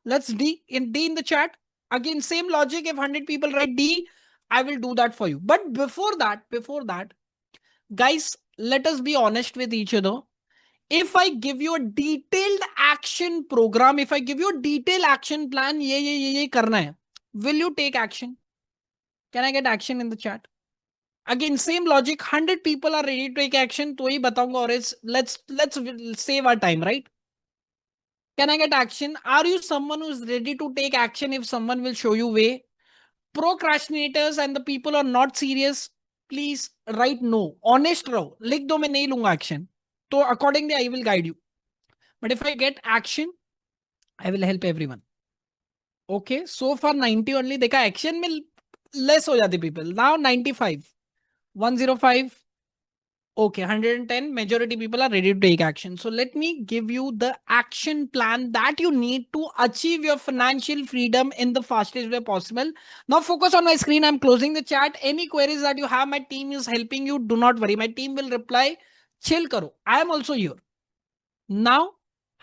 Let's D in the chat. Again, same logic. If 100 people write D, I will do that for you. But before that, guys, let us be honest with each other. If I give you a detailed action program, if I give you a detailed action plan, ye karna hai, will you take action? Can I get action in the chat? Again, same logic. 100 people are ready to take action. तो ही बताऊंगा और let's save our time, right? Can I get action? Are you someone who is ready to take action if someone will show you way? Procrastinators and the people who are not serious, please write no. Honest रहो. लिख दो मैं नहीं लूंगा action. तो accordingly I will guide you. But if I get action, I will help everyone. Okay, so far 90 only. देखा action में less हो जाती people. Now 95, 105. Okay, 110, majority people are ready to take action. So let me give you the action plan that you need to achieve your financial freedom in the fastest way possible. Now focus on my screen. I'm closing the chat. Any queries that you have, my team is helping you. Do not worry. My team will reply. Chill karo. I am also here. Now,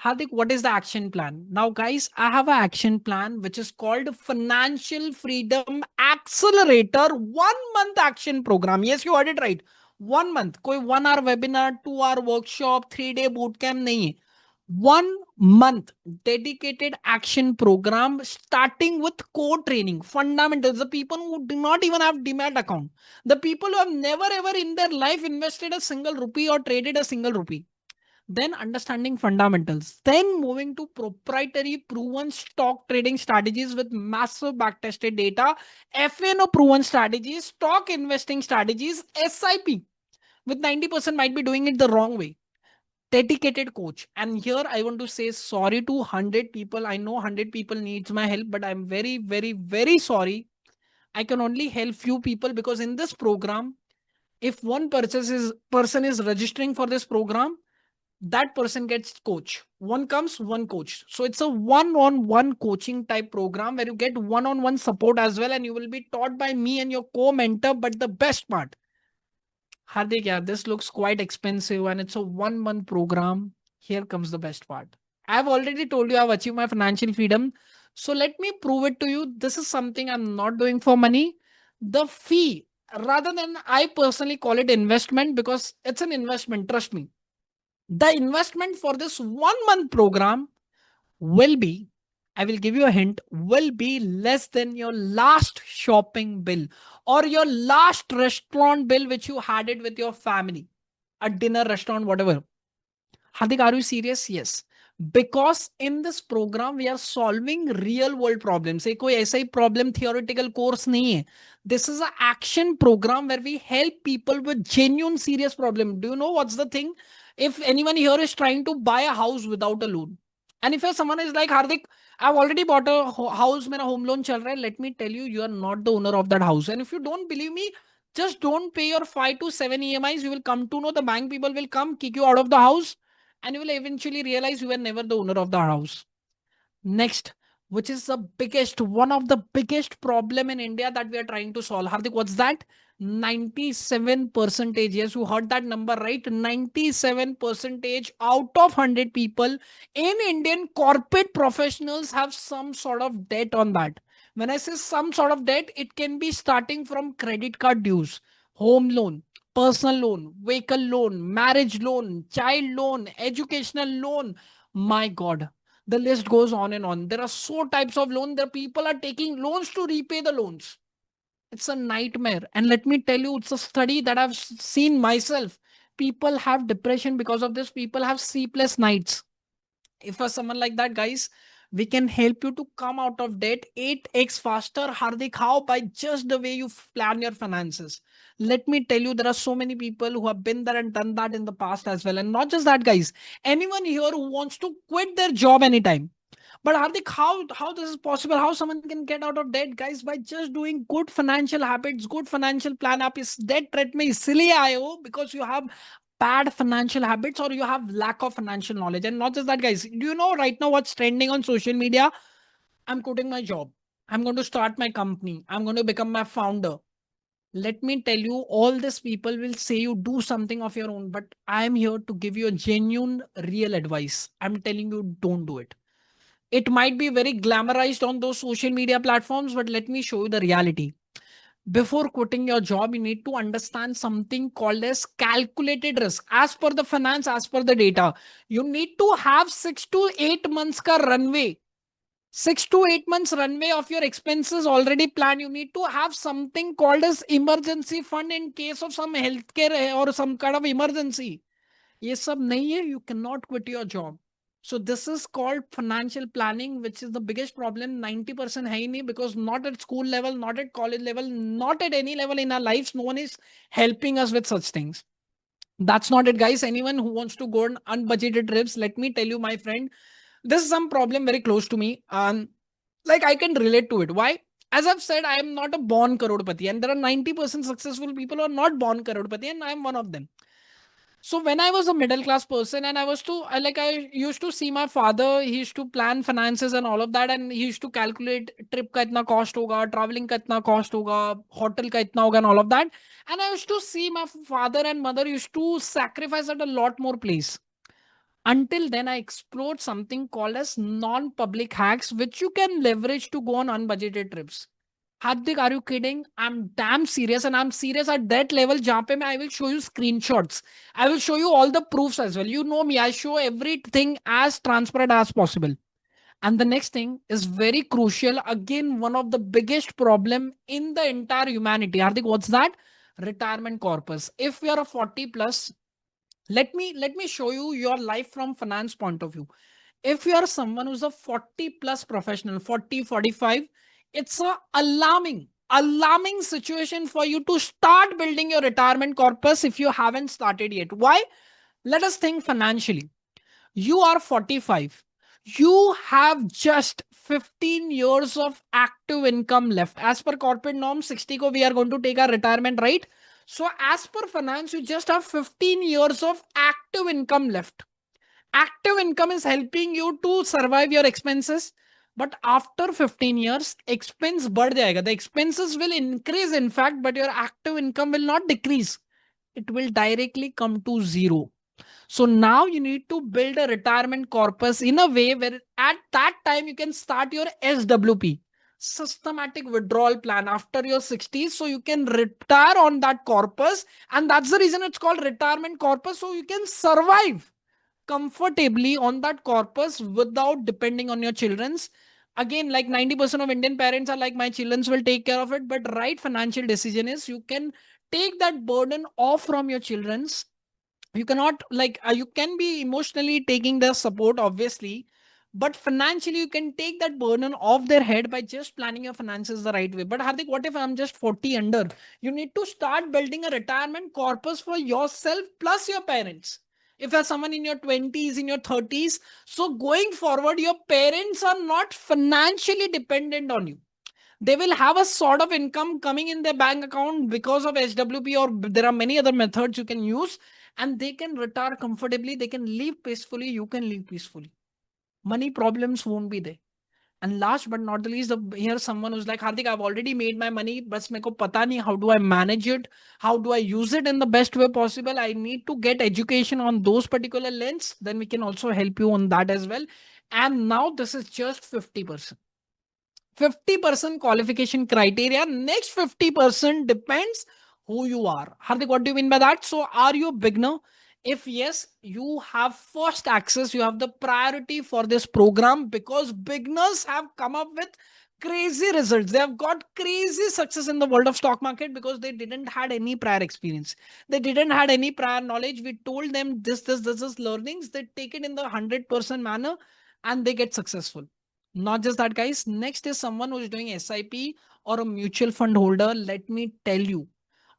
Hardik, what is the action plan? Now, guys, I have an action plan which is called Financial Freedom Accelerator 1 month action program. Yes, you heard it right. 1 month. कोई 1 hour webinar, 2 hour workshop, 3 day bootcamp नहीं है. 1 month dedicated action program starting with core training, fundamentals. The people who do not even have Demat account, the people who have never ever in their life invested a single rupee or traded a single rupee, then understanding fundamentals, then moving to proprietary proven stock trading strategies with massive backtested data, FNO proven strategies, stock investing strategies, SIP with 90% might be doing it the wrong way. Dedicated coach. And here I want to say sorry to 100 people. I know 100 people needs my help, but I'm very, very, very sorry. I can only help few people because in this program, if one person is registering for this program, that person gets coach. One comes, one coach. So it's a one-on-one coaching type program where you get one-on-one support as well, and you will be taught by me and your co-mentor. But the best part, Hardik, yeah, this looks quite expensive and it's a 1 month program. Here comes the best part. I've already told you I've achieved my financial freedom. So let me prove it to you. This is something I'm not doing for money. The fee, rather than I personally call it investment because it's an investment, trust me. The investment for this 1 month program will be, I will give you a hint, will be less than your last shopping bill or your last restaurant bill which you had it with your family, a dinner, restaurant, whatever. Hardik, are you serious? Yes. Because in this program, we are solving real world problems. ये कोई ऐसा ही problem theoretical course नहीं है. This is an action program where we help people with genuine serious problem. Do you know what's the thing? If anyone here is trying to buy a house without a loan, and if someone is like, Hardik, I've already bought a house, मेरा home loan चल रहा है, let me tell you, you are not the owner of that house. And if you don't believe me, just don't pay your 5 to 7 EMIs. You will come to know the bank people will come kick you out of the house and you will eventually realize you were never the owner of the house. Next, which is the biggest, one of the biggest problem in India that we are trying to solve. Hardik, what's that? 97 percentage. Yes, you heard that number right. 97 percentage out of 100 people in Indian corporate professionals have some sort of debt on that. When I say some sort of debt, it can be starting from credit card dues, home loan, personal loan, vehicle loan, marriage loan, child loan, educational loan. My God, the list goes on and on. There are so types of loan. There people are taking loans to repay the loans. It's a nightmare. And let me tell you, it's a study that I've seen myself. People have depression because of this. People have sleepless nights. If for someone like that, guys, we can help you to come out of debt 8x faster. Hardik, how? By just the way you plan your finances. Let me tell you, there are so many people who have been there and done that in the past as well. And not just that, guys. Anyone here who wants to quit their job anytime. But Hardik, how this is possible? How someone can get out of debt, guys? By just doing good financial habits, good financial plan. आप इस debt threat में इसलिए आए हो because you have bad financial habits or you have lack of financial knowledge. And not just that, guys. Do you know right now what's trending on social media? I'm quitting my job. I'm going to start my company. I'm going to become my founder. Let me tell you, all these people will say you do something of your own, but I am here to give you a genuine, real advice. I'm telling you, don't do it. It might be very glamorized on those social media platforms, but let me show you the reality. Before quitting your job, you need to understand something called as calculated risk. As per the finance, as per the data, you need to have 6 to 8 months ka runway. 6 to 8 months runway of your expenses already planned. You need to have something called as emergency fund in case of some healthcare or some kind of emergency. ये सब नहीं है, you cannot quit your job. So this is called financial planning, which is the biggest problem. 90% है ही नहीं, because not at school level, not at college level, not at any level in our lives, no one is helping us with such things. That's not it, guys. Anyone who wants to go on unbudgeted trips, let me tell you, my friend, this is some problem very close to me. Like I can relate to it. Why? As I've said, I am not a born Karodpati, and there are 90% successful people who are not born Karodpati, and I am one of them. So when I was a middle class person, and I used to see my father, he used to plan finances and all of that, and he used to calculate trip ka itna cost hoga, traveling ka itna cost hoga, hotel ka itna hoga, and all of that. And I used to see my father and mother used to sacrifice at a lot more place. Until then, I explored something called as non-public hacks, which you can leverage to go on unbudgeted trips. Hardik, are you kidding? I'm damn serious, and I'm serious at that level. Jahan pe I will show you screenshots. I will show you all the proofs as well. You know me, I show everything as transparent as possible. And the next thing is very crucial. Again, one of the biggest problem in the entire humanity. Hardik, what's that? Retirement corpus. If we are a 40 plus, let me show you your life from finance point of view. If you are someone who's a 40 plus professional, 40, 45, it's a alarming situation for you to start building your retirement corpus if you haven't started yet. Why? Let us think financially. You are 45. You have just 15 years of active income left. As per corporate norm, 60 ko we are going to take our retirement, right? So as per finance, you just have 15 years of active income left. Active income is helping you to survive your expenses. But after 15 years, expense बढ़ जाएगा. The expenses will increase, in fact, but your active income will not decrease. It will directly come to zero. So now you need to build a retirement corpus in a way where at that time you can start your SWP, systematic withdrawal plan, after your 60s. So you can retire on that corpus. And that's the reason it's called retirement corpus. So you can survive comfortably on that corpus without depending on your children's. Again, like 90% of Indian parents are like, my children's will take care of it. But right financial decision is you can take that burden off from your children's. You cannot you can be emotionally taking the support, obviously, but financially you can take that burden off their head by just planning your finances the right way. But Hardik, what if I'm just 40 under? You need to start building a retirement corpus for yourself plus your parents. If you're someone in your 20s, in your 30s, so going forward, your parents are not financially dependent on you. They will have a sort of income coming in their bank account because of SWP, or there are many other methods you can use, and they can retire comfortably. They can live peacefully. You can live peacefully. Money problems won't be there. And last but not the least, here's someone who's like, Hardik, I've already made my money, but meko pata nahi, how do I manage it? How do I use it in the best way possible? I need to get education on those particular lens. Then we can also help you on that as well. And now this is just 50%. 50% qualification criteria. Next 50% depends who you are. Hardik, what do you mean by that? So are you a beginner? If yes, you have first access, you have the priority for this program, because beginners have come up with crazy results. They have got crazy success in the world of stock market because they didn't had any prior experience. They didn't had any prior knowledge. We told them this is learnings. They take it in the 100% manner and they get successful. Not just that, guys. Next is someone who is doing SIP or a mutual fund holder. Let me tell you,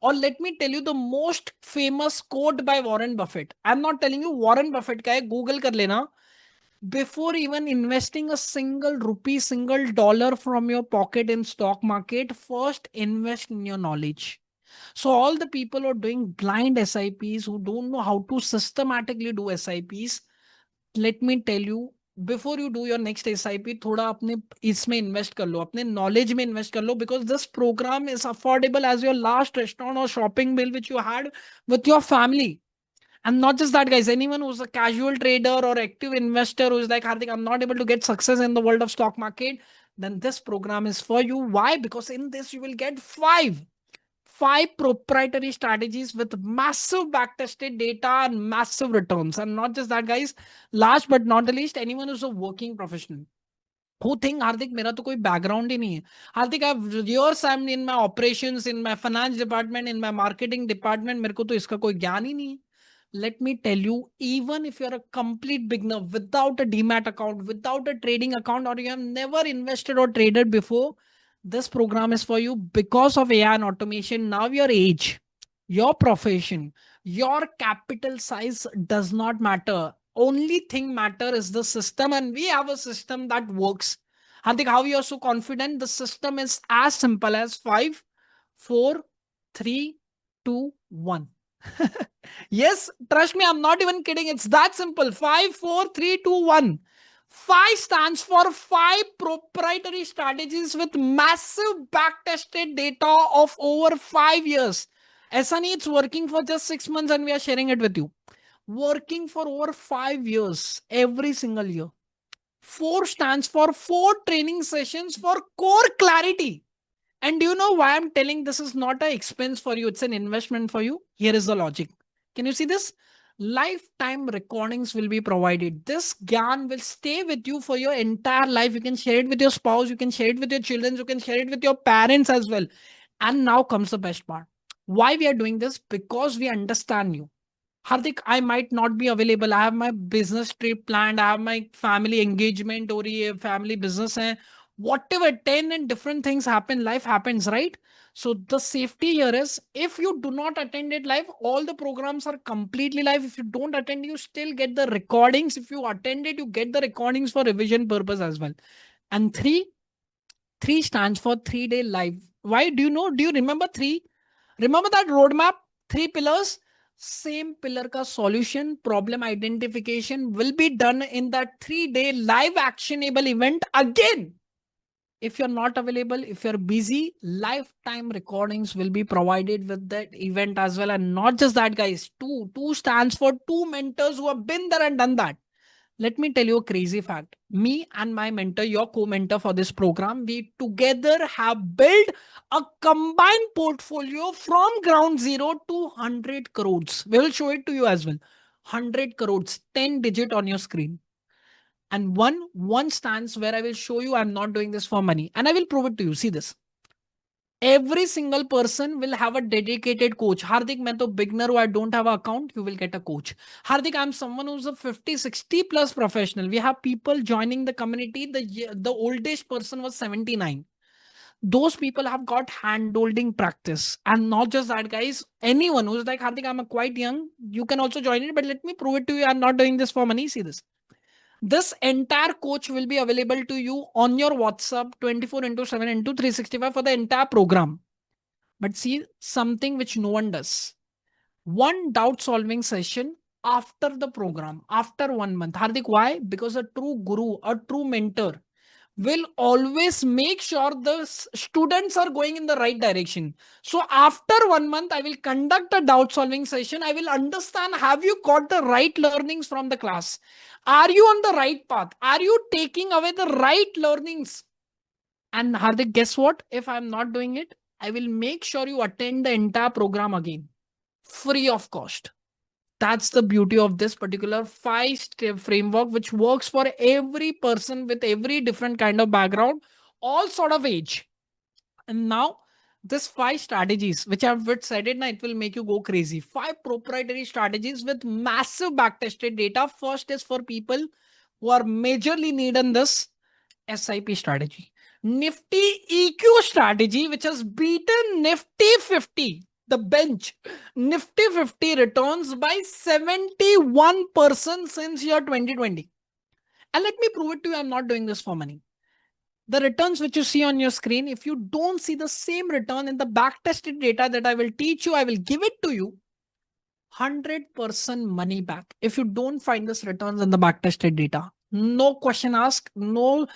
the most famous quote by Warren Buffett. I'm not telling you Warren Buffett ka hai, Google kar lena. Before even investing a single rupee, single dollar from your pocket in stock market, first invest in your knowledge. So all the people who are doing blind SIPs, who don't know how to systematically do SIPs, let me tell you, before you do your next SIP, थोड़ा अपने इसमें invest कर लो, अपने knowledge में invest कर लो, because this program is affordable as your last restaurant or shopping bill which you had with your family. And not just that, guys, anyone who's a casual trader or active investor who's like, Hardik, I'm not able to get success in the world of stock market, then this program is for you. Why? Because in this, you will get five proprietary strategies with massive backtested data and massive returns. And not just that, guys, last but not the least, anyone who's a working professional who think, Hardik, मेरा तो कोई background ही नहीं है. Hardik, I've years I'm in my operations, in my finance department, in my marketing department. मेरे को तो इसका कोई ज्ञान ही नहीं है. Let me tell you, even if you're a complete beginner without a demat account, without a trading account, or you have never invested or traded before, this program is for you because of AI and automation. Now your age, your profession, your capital size does not matter. Only thing matter is the system, and we have a system that works. Hardik, how you are so confident? The system is as simple as 5, 4, 3, 2, 1. Yes, trust me, I'm not even kidding. It's that simple. 5, 4, 3, 2, 1. 5 stands for 5 proprietary strategies with massive back-tested data of over 5 years. ऐसा नहीं, it's working for just 6 months and we are sharing it with you. Working for over 5 years, every single year. 4 stands for 4 training sessions for core clarity. And do you know why I'm telling this is not an expense for you? It's an investment for you. Here is the logic. Can you see this? Lifetime recordings will be provided. This gyan will stay with you for your entire life. You can share it with your spouse. You can share it with your children. You can share it with your parents as well. And now comes the best part. Why we are doing this? Because we understand you. Hardik, I might not be available. I have my business trip planned. I have my family engagement or a family business. Whatever, 10 and different things happen. Life happens, right? So the safety here is if you do not attend it live, all the programs are completely live. If you don't attend, you still get the recordings. If you attend it, you get the recordings for revision purpose as well. And three stands for 3-day live. Why do you know? Do you remember 3? Remember that roadmap? 3 pillars. Same pillar ka solution, problem identification will be done in that 3-day live actionable event again. If you're not available, if you're busy, lifetime recordings will be provided with that event as well. And not just that, guys. 2 stands for 2 mentors who have been there and done that. Let me tell you a crazy fact. Me and my mentor, your co-mentor for this program, we together have built a combined portfolio from ground zero to 100 crores. We will show it to you as well. 100 crores, 10 digit on your screen. And one stands where I will show you I'm not doing this for money. And I will prove it to you. See this. Every single person will have a dedicated coach. Hardik, मैं तो beginner who I don't have an account, you will get a coach. Hardik, I'm someone who's a 50, 60 plus professional. We have people joining the community. The oldest person was 79. Those people have got hand-holding practice. And not just that, guys. Anyone who's like, Hardik, I'm quite young, you can also join it. But let me prove it to you. I'm not doing this for money. See this. This entire coach will be available to you on your WhatsApp 24/7 into 365 for the entire program. But see something which no one does. One doubt solving session after the program, after 1 month. Hardik, why? Because a true guru, a true mentor will always make sure the students are going in the right direction. So after 1 month, I will conduct a doubt solving session. I will understand, have you got the right learnings from the class? Are you on the right path? Are you taking away the right learnings? And Hardik, guess what? If I'm not doing it, I will make sure you attend the entire program again, free of cost. That's the beauty of this particular 5-step framework, which works for every person with every different kind of background, all sort of age. And now this 5 strategies, which I've said it now, it will make you go crazy. 5 proprietary strategies with massive backtested data. First is for people who are majorly needing this SIP strategy. Nifty EQ strategy, which has beaten Nifty 50. The bench, Nifty 50 returns by 71% since year 2020. And let me prove it to you, I'm not doing this for money. The returns which you see on your screen, if you don't see the same return in the backtested data that I will teach you, I will give it to you, 100% money back. If you don't find this returns in the backtested data, no question asked, no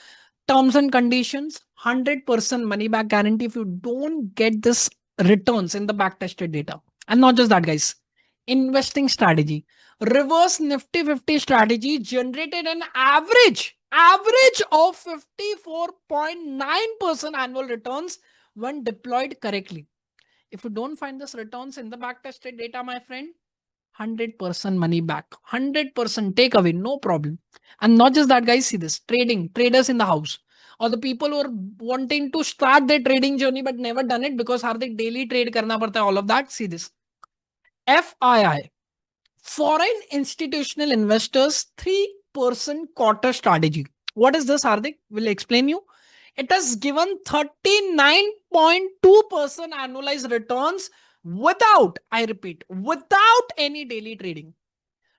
terms and conditions, 100% money back guarantee if you don't get this returns in the backtested data. And not just that, guys. investing strategy. Reverse Nifty 50 strategy generated an average of 54.9% annual returns when deployed correctly. If you don't find this returns in the back tested data, my friend, 100% money back, 100% takeaway, no problem. And not just that, guys, see this traders in the house, or the people who are wanting to start their trading journey but never done it because they daily trade karna padta hai, all of that. See this FII, foreign institutional investors 3% quarter strategy. What is this, Hardik? Will explain you. It has given 39.2% annualized returns without, I repeat, without any daily trading.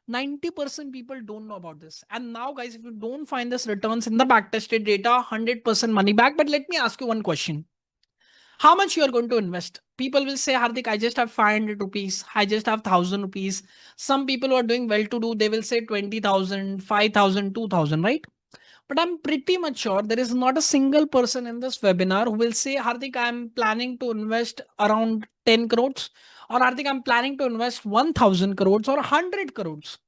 90% people don't know about this. And now, guys, if you don't find this returns in the backtested data, 100% money back. But let me ask you one question. How much you are going to invest? People will say, Hardik, I just have 500 rupees. I just have 1000 rupees. Some people who are doing well to do, they will say 20,000, 5,000, 2,000, right? But I'm pretty much sure there is not a single person in this webinar who will say, Hardik, I'm planning to invest around 10 crores, or Hardik, I'm planning to invest 1000 crores or 100 crores.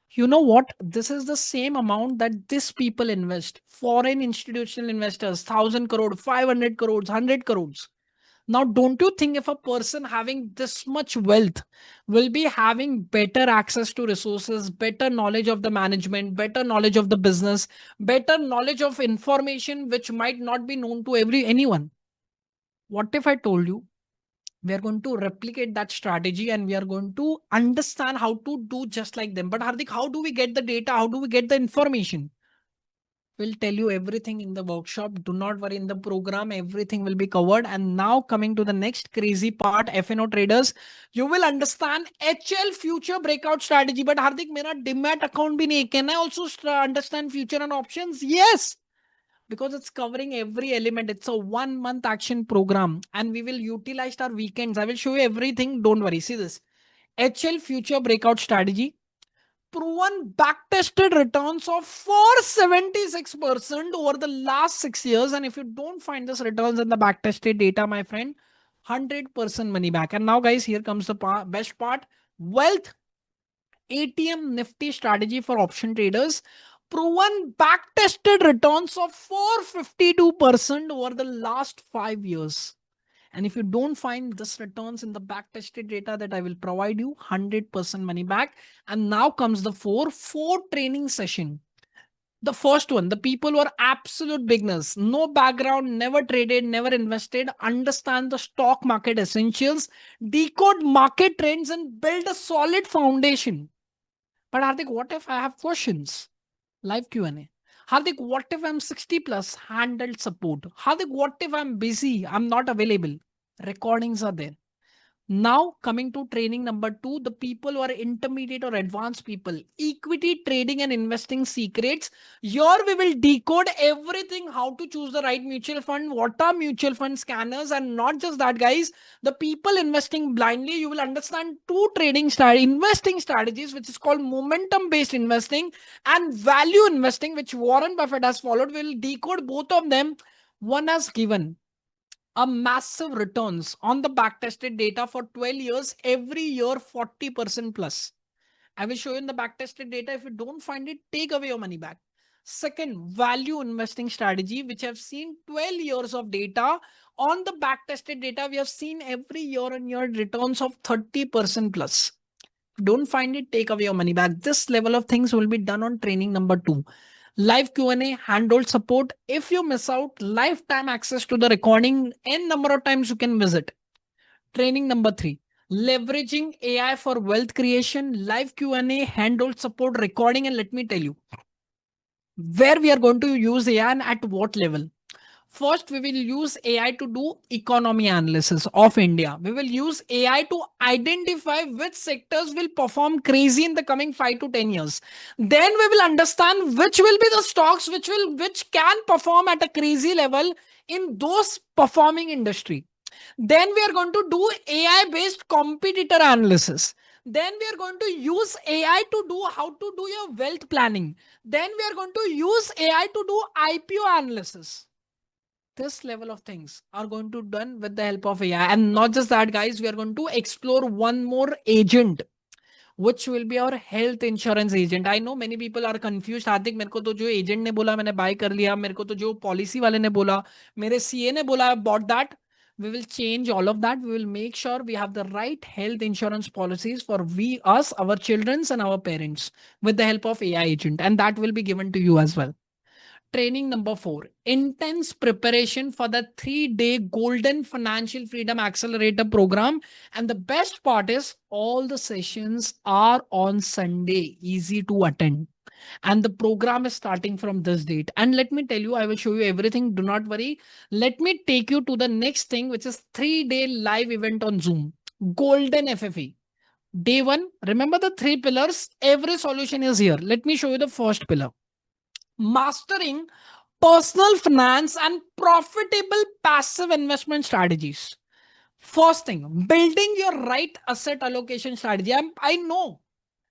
You know what? This is the same amount that this people invest. Foreign institutional investors, 1000 crore, 500 crores, 100 crores. Now, don't you think if a person having this much wealth will be having better access to resources, better knowledge of the management, better knowledge of the business, better knowledge of information which might not be known to anyone? What if I told you we are going to replicate that strategy and we are going to understand how to do just like them? But Hardik, how do we get the data? How do we get the information? We'll tell you everything in the workshop. Do not worry, in the program, everything will be covered. And now coming to the next crazy part, FNO traders, you will understand HL future breakout strategy. But Hardik, mera Demat account bhi nahi. Can I also understand future and options? Yes, because it's covering every element. It's a 1 month action program and we will utilize our weekends. I will show you everything. Don't worry. See this HL future breakout strategy, proven back-tested returns of 476% over the last 6 years. And if you don't find this returns in the back-tested data, my friend, 100% money back. And now, guys, here comes the best part. Wealth ATM Nifty strategy for option traders. Proven back-tested returns of 452% over the last 5 years. And if you don't find this returns in the back tested data that I will provide you, 100% money back. And now comes the four training session. The first one, the people who are absolute beginners, no background, never traded, never invested, understand the stock market essentials, decode market trends and build a solid foundation. But Hardik, what if I have questions? Live Q&A. Hardik, what if I'm 60 plus? Handled support. Hardik, what if I'm busy? I'm not available. Recordings are there. Now coming to training number 2, the people who are intermediate or advanced people, equity trading and investing secrets. Here we will decode everything, how to choose the right mutual fund, what are mutual fund scanners, and not just that, guys, the people investing blindly, you will understand two investing strategies, which is called momentum based investing and value investing, which Warren Buffett has followed. We will decode both of them. One has given a massive returns on the backtested data for 12 years, every year 40% plus. I will show you in the backtested data. If you don't find it, take away your money back. Second, value investing strategy, which have seen 12 years of data. On the backtested data, we have seen every year on year returns of 30% plus. Don't find it, take away your money back. This level of things will be done on training number 2. Live Q&A, handhold support. If you miss out, lifetime access to the recording, n number of times you can visit. Training number 3, leveraging AI for wealth creation, live Q&A, handhold support, recording. And let me tell you where we are going to use AI and at what level. First, we will use AI to do economy analysis of India. We will use AI to identify which sectors will perform crazy in the coming 5 to 10 years. Then we will understand which will be the stocks which can perform at a crazy level in those performing industry. Then we are going to do AI based competitor analysis. Then we are going to use AI to do how to do your wealth planning. Then we are going to use AI to do IPO analysis. This level of things are going to be done with the help of AI. And not just that, guys, we are going to explore one more agent which will be our health insurance agent. I know many people are confused. हार्दिक, मेरे को तो जो agent ने बोला मैंने bye कर लिया, मेरे को तो जो पॉलिसी वाले ने बोला, मेरे सीए ने बोला I bought that. We will change all of that. We will make sure we have the right health insurance policies for we, us, our childrens and our parents with the help of AI agent. And that will be given to you as well. Training number 4, intense preparation for the 3-day Golden Financial Freedom Accelerator program. And the best part is all the sessions are on Sunday, easy to attend. And the program is starting from this date. And let me tell you, I will show you everything. Do not worry. Let me take you to the next thing, which is 3-day live event on Zoom. Golden FFE. Day 1, remember the 3 pillars. Every solution is here. Let me show you the first pillar. Mastering personal finance and profitable passive investment strategies. First thing, building your right asset allocation strategy. I know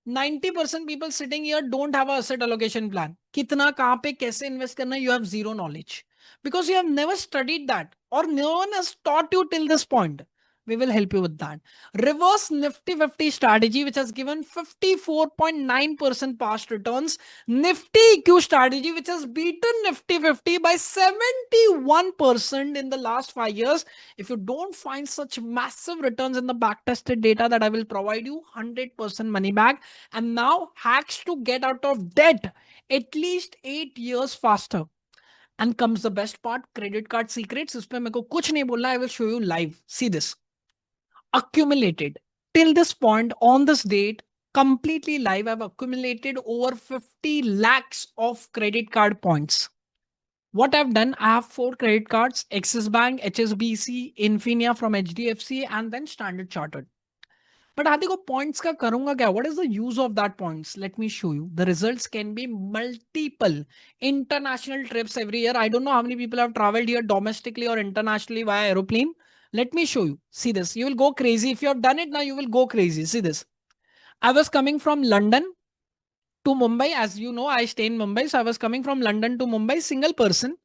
90% people sitting here don't have an asset allocation plan. Kitna, kahan pe, kaise invest karna, you have zero knowledge. Because you have never studied that or no one has taught you till this point. We will help you with that. Reverse Nifty 50 strategy, which has given 54.9% past returns. Nifty EQ strategy, which has beaten Nifty 50 by 71% in the last 5 years. If you don't find such massive returns in the backtested data that I will provide you, 100% money back. And now hacks to get out of debt at least 8 years faster. And comes the best part, credit card secrets. इसपे मेरे को कुछ नहीं बोलना, I will show you live. See this. Accumulated till this point on this date, completely live, I've accumulated over 50 lakhs of credit card points. What I've done, I have 4 credit cards: Axis Bank, HSBC, Infinia from HDFC, and then Standard Chartered. But Adi ko points ka karunga kya? What is the use of that points? Let me show you. The results can be multiple international trips every year. I don't know how many people have traveled here domestically or internationally via aeroplane. Let me show you. See this. You will go crazy. If you have done it now, you will go crazy. See this. I was coming from London to Mumbai. As you know, I stay in Mumbai. So I was coming from London to Mumbai, single person.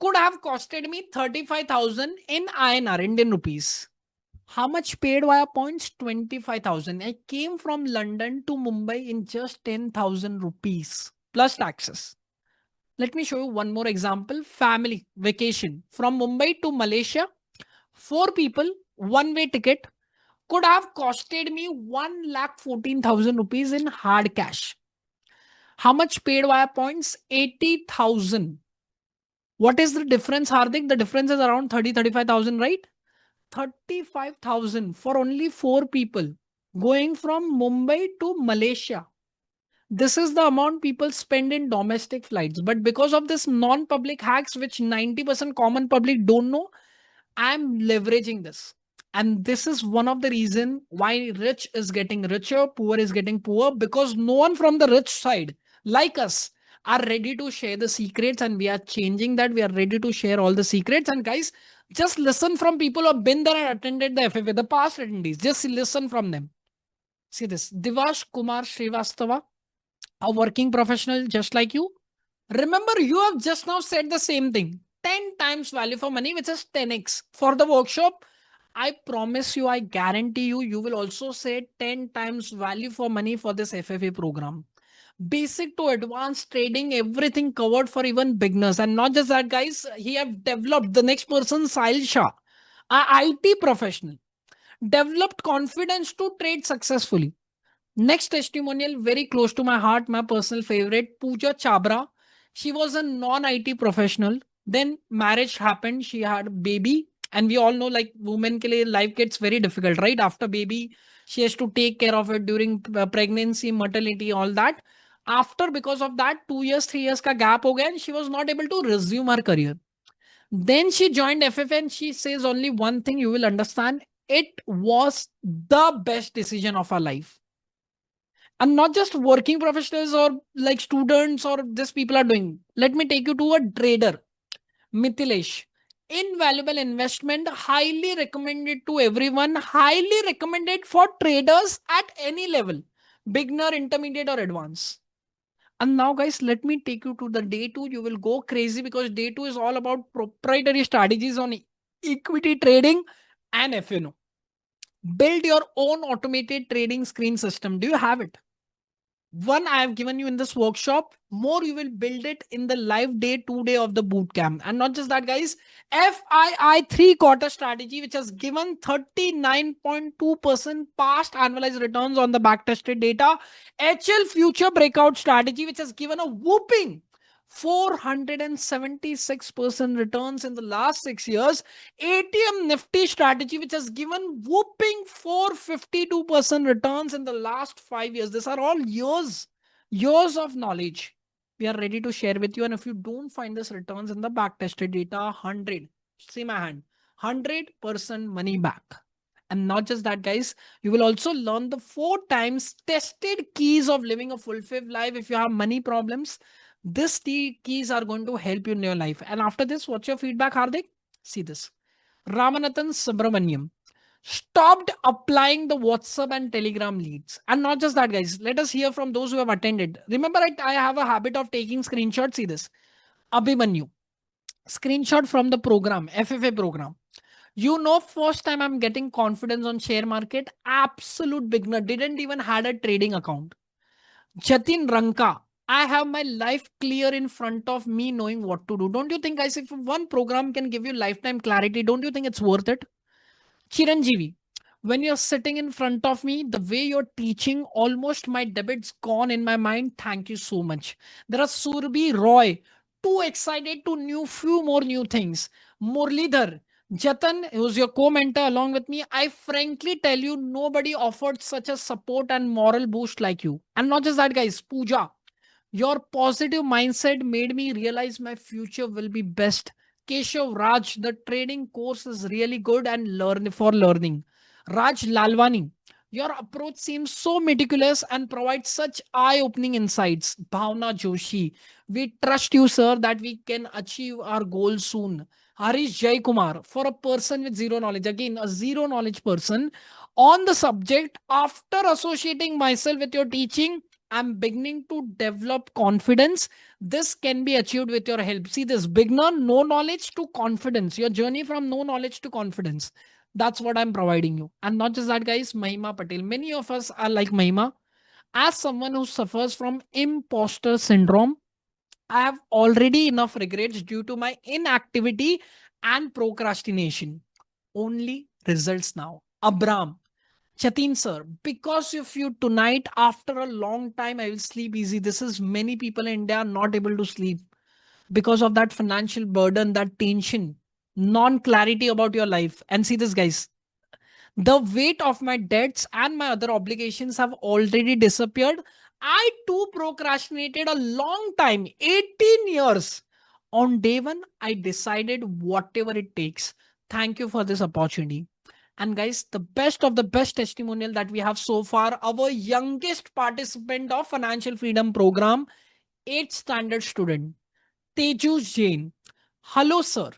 Could have costed me 35,000 in INR, Indian rupees. How much paid via points? 25,000. I came from London to Mumbai in just 10,000 rupees plus taxes. Let me show you one more example. Family vacation from Mumbai to Malaysia. 4 people, one-way ticket, could have costed me 1,14,000 rupees in hard cash. How much paid via points? 80,000. What is the difference, Hardik? The difference is around 35,000, right? 35,000 for only 4 people going from Mumbai to Malaysia. This is the amount people spend in domestic flights. But because of this non-public hacks, which 90% common public don't know, I'm leveraging this. And this is one of the reason why rich is getting richer, poor is getting poor, because no one from the rich side like us are ready to share the secrets, and we are changing that. We are ready to share all the secrets. And guys, just listen from people who have been there and attended the FFA, the past attendees. Just listen from them. See this. Divash Kumar Srivastava, a working professional just like you. Remember, you have just now said the same thing. 10 times value for money, which is 10x. For the workshop, I promise you, I guarantee you, you will also say 10 times value for money for this FFA program. Basic to advanced trading, everything covered for even beginners. And not just that, guys, he have developed the next person, Sahil Shah, a IT professional, developed confidence to trade successfully. Next testimonial, very close to my heart, my personal favorite, Pooja Chabra. She was a non-IT professional. Then marriage happened. She had a baby. And we all know, like, women ke liye life gets very difficult, right? After baby, she has to take care of it during pregnancy, maternity, all that. After, because of that, 2 years, 3 years ka gap ho gaya, and she was not able to resume her career. Then she joined FFA and she says only one thing you will understand. It was the best decision of her life. And not just working professionals or like students or just people are doing. Let me take you to a trader, Mithilesh. Invaluable investment, highly recommended to everyone, highly recommended for traders at any level, beginner, intermediate or advanced. And now guys, let me take you to the day 2. You will go crazy because day 2 is all about proprietary strategies on equity trading and FNO. Build your own automated trading screen system. Do you have it? One I have given you in this workshop, more you will build it in the live day 2 day of the boot camp. And not just that, guys, FII 3 quarter strategy, which has given 39.2% past annualized returns on the backtested data. HL future breakout strategy, which has given a whooping 476% returns in the last 6 years. ATM Nifty strategy, which has given whooping 452% returns in the last 5 years. These are all years of knowledge we are ready to share with you. And if you don't find this returns in the back tested data, 100, see my hand, 100% money back. And not just that, guys, you will also learn the 4 times tested keys of living a fulfilled life. If you have money problems, these keys are going to help you in your life. And after this, what's your feedback, Hardik? See this. Ramanathan Subramaniam stopped applying the WhatsApp and Telegram leads. And not just that, guys. Let us hear from those who have attended. Remember, I have a habit of taking screenshots. See this. Abhimanyu. Screenshot from the program, FFA program. You know, first time I'm getting confidence on share market. Absolute beginner. Didn't even had a trading account. Jatin Ranka. I have my life clear in front of me knowing what to do. Don't you think, guys, if one program can give you lifetime clarity, don't you think it's worth it? Chiranjeevi, when you're sitting in front of me, the way you're teaching, almost my debit's gone in my mind. Thank you so much. There are Surbi Roy, too excited to new few more new things. Murlidhar, Jatan, who's your co-mentor along with me, I frankly tell you, nobody offered such a support and moral boost like you. And not just that, guys, Pooja, your positive mindset made me realize my future will be best. Keshav Raj, the trading course is really good and learning. Raj Lalwani, your approach seems so meticulous and provides such eye-opening insights. Bhavna Joshi, we trust you, sir, that we can achieve our goals soon. Harish Jaikumar, for a person with zero knowledge, again, a zero knowledge person on the subject, after associating myself with your teaching, I'm beginning to develop confidence. This can be achieved with your help. See this beginner, no knowledge to confidence. Your journey from no knowledge to confidence. That's what I'm providing you. And not just that, guys, Mahima Patel. Many of us are like Mahima. As someone who suffers from imposter syndrome, I have already enough regrets due to my inactivity and procrastination. Only results now. Abram, Chatin sir, because of you tonight, after a long time, I will sleep easy. This is many people in India are not able to sleep because of that financial burden, that tension, non-clarity about your life. And see this, guys. The weight of my debts and my other obligations have already disappeared. I too procrastinated a long time, 18 years. On day one, I decided whatever it takes. Thank you for this opportunity. And guys, the best of the best testimonial that we have so far, our youngest participant of Financial Freedom Program, 8th standard student, Tejush Jain. Hello, sir.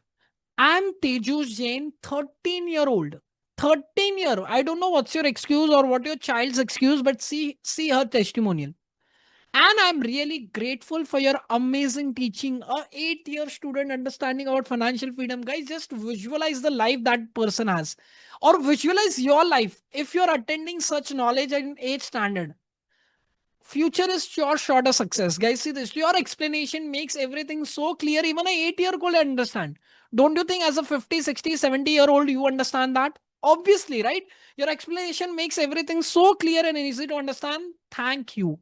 I'm Tejush Jain, 13-year-old. 13-year. I don't know what's your excuse or what your child's excuse, but see her testimonial. And I'm really grateful for your amazing teaching. A 8-year student understanding about financial freedom. Guys, just visualize the life that person has. Or visualize your life. If you're attending such knowledge in 8th standard, future is sure short of success. Guys, see this. Your explanation makes everything so clear. Even a 8-year old understand. Don't you think as a 50, 60, 70-year old, you understand that? Obviously, right? Your explanation makes everything so clear and easy to understand. Thank you.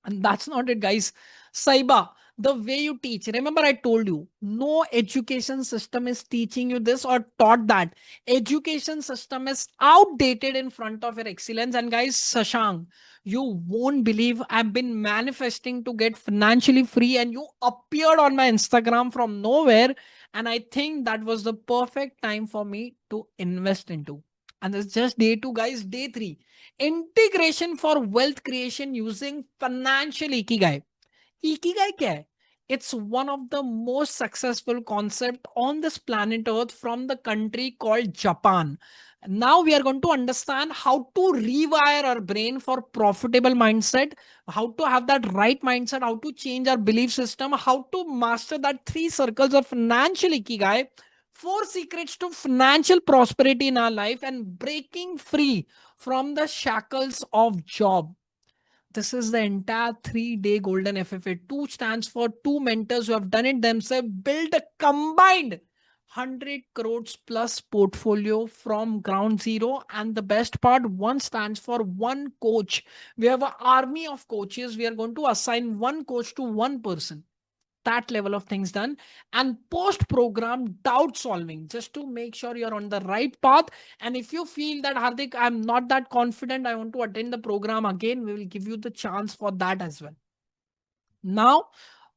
And that's not it, guys. Saiba, the way you teach. Remember, I told you, no education system is teaching you this or taught that. Education system is outdated in front of your excellence. And guys, Sashank, you won't believe I've been manifesting to get financially free, and you appeared on my Instagram from nowhere. And I think that was the perfect time for me to invest into. And it's just day two, guys. Day three, integration for wealth creation using financial ikigai. Ikigai क्या है? It's one of the most successful concept on this planet Earth from the country called Japan. Now we are going to understand how to rewire our brain for profitable mindset, how to have that right mindset, how to change our belief system, how to master that 3 circles of financial ikigai 4 secrets to financial prosperity in our life and breaking free from the shackles of job. This is the entire 3-day golden FFA. 2 stands for two mentors who have done it themselves, build a combined 100 crores plus portfolio from ground zero. And the best part, one stands for one coach. We have an army of coaches. We are going to assign one coach to one person, that level of things done. And post program doubt solving, just to make sure you're on the right path. And if you feel that, Hardik, I'm not that confident, I want to attend the program again, we will give you the chance for that as well. Now,